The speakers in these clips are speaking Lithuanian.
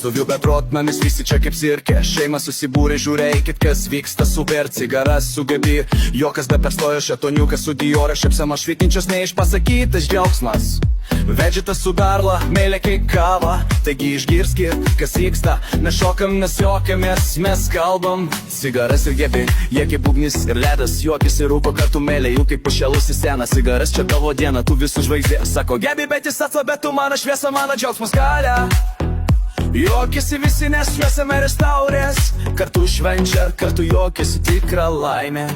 Vestuvių beprotnamis, visi čia kaip cirke. Šeima susibūrė, žiūrėkit, kas vyksta. Super cigaras sugebi, jokas be perstojo, šetoniukas su Diorą. Šepsama švytinčios neišpasakytas džiaugsmas. Vedžitas su garla, meilė kaip kava. Taigi išgirskit, kas vyksta. Nešokam, nesjokiamės, mes kalbam. Cigaras ir gebi, jie kaip ugnis ir ledas. Juokis ir rūko kartu meilė, jų kaip pašėlusi sena. Cigaras čia tavo diena, tu visų žvaigždė. Sako gebi, bet jis atsva, tu mano šviesa, mano džiaugsmas galia. Juokėsi visi, nes šviesame restaurės. Kartu švenčia, kartu juokėsi tikra laimė.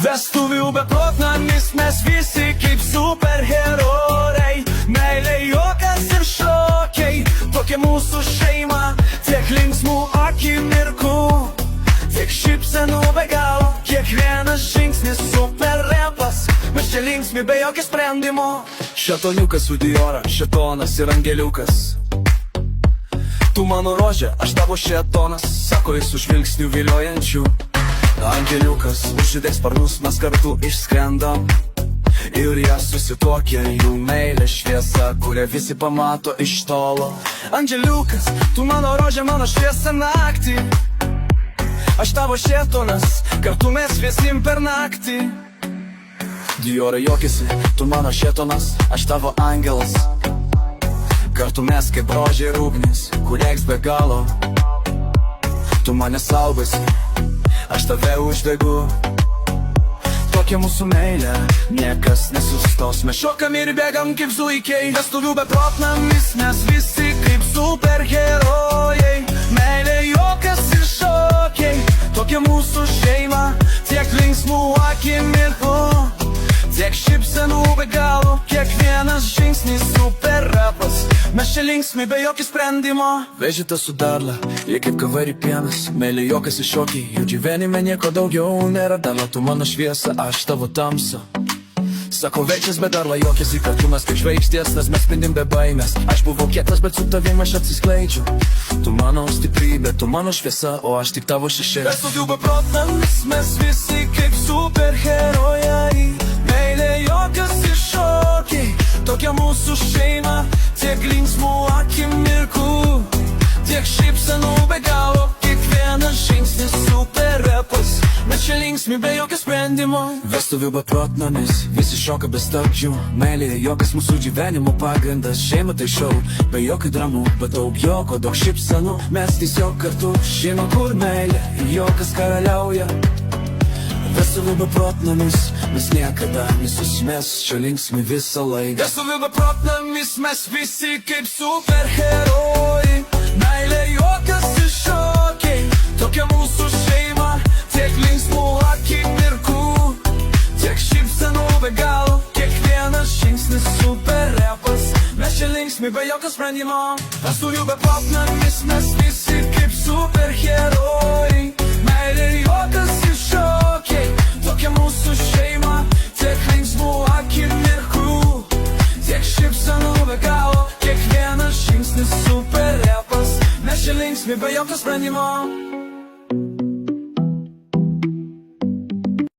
Vestuvių beprotnamis, mes visi kaip superherojai. Meilė, juokas ir šokiai, tokia mūsų šeima. Tiek linksmų akimirkų, tiek šypsenų be galo. Kiekvienas žingsnis super repas, mes čia linksmi be jokio sprendimo. Šetoniukas su Diorą, šetonas ir angeliukas. Tu mano rožė, aš tavo šetonas, sako jis su žvilgsniu viliojančiu. Angeliukas, užsidėk sparnus, mes kartu išskrendam. Ir jie susituokia, jų meilė šviesa, kurią visi pamato iš tolo. Angeliukas, tu mano rožė, mano šviesa naktį. Aš tavo šetonas, kartu mes šviesim per naktį. Diora juokėsi, tu mano šetonas, aš tavo angelas. Kartu mes kaip rožė ir ugnis, kulieks be galo. Tu mane saugosi, aš tave uždegu. Tokia mūsų meilė, niekas nesustos. Mes šokam ir bėgam kaip zuikiai. Vestuvių beprotnamis, mes visi kaip superherojai. Meilė, juokas ir šokiai, tokia mūsų šeima. Tiek linksmų akimirkų, tiek šypsenų be galo. Kiekvienas žingsnis super rapas, mes čia linksmi be jokio sprendimo. Vežita su darla, jie kaip kava ir pienas. Meilė, juokas ir šokiai, jų gyvenime nieko daugiau nėra. Darla, tu mano šviesa, aš tavo tamsa. Sako večias, bet darla juokėsi, kartu mes kaip žvaigždės, nes mes spindim be baimės. Aš buvau kietas, bet su tavim aš atsiskleidžiu. Tu mano stiprybė, tu mano šviesa, o aš tik tavo šešėlis. Vestuvių beprotnamis, mes visi kaip superherojai. Meilė, juokas ir šokiai, tokia mūsų šeima. Tiek linksmų akimirkų, tiek šypsenų be galo. Kiekvienas žingsnis super repas, mes čia linksmi be jokio sprendimo. Vestuvių beprotnamis, visi šoka be stabdžių. Meilė, juokas mūsų gyvenimo pagrindas. Šeima tai šou, be jokių dramų, bet daug joko, daug šypsenų. Mes tiesiog kartu, šeima kur meilė, juokas karaliauja. Vestuvių beprotnamis, mes niekada nesusimės, čia linksmi visą laiką. Vestuvių beprotnamis, mes visi kaip superherojai. Meilė, juokas ir šokiai, tokia mūsų šeima. Tiek linksmų akimirkų, tiek šypsenų be galo. Kiekvienas žingsnis super repas, mes čia linksmi be jokio sprendimo. Vestuvių beprotnamis, mes visi kaip superherojai. Meilė, juokas ir šokiai, tokia mūsų šeima. Tiek linksmų akimirkų, tiek šypsenų be galo. Kiekvienas žingsnis super repas, mes čia linksmi be jokio sprendimo.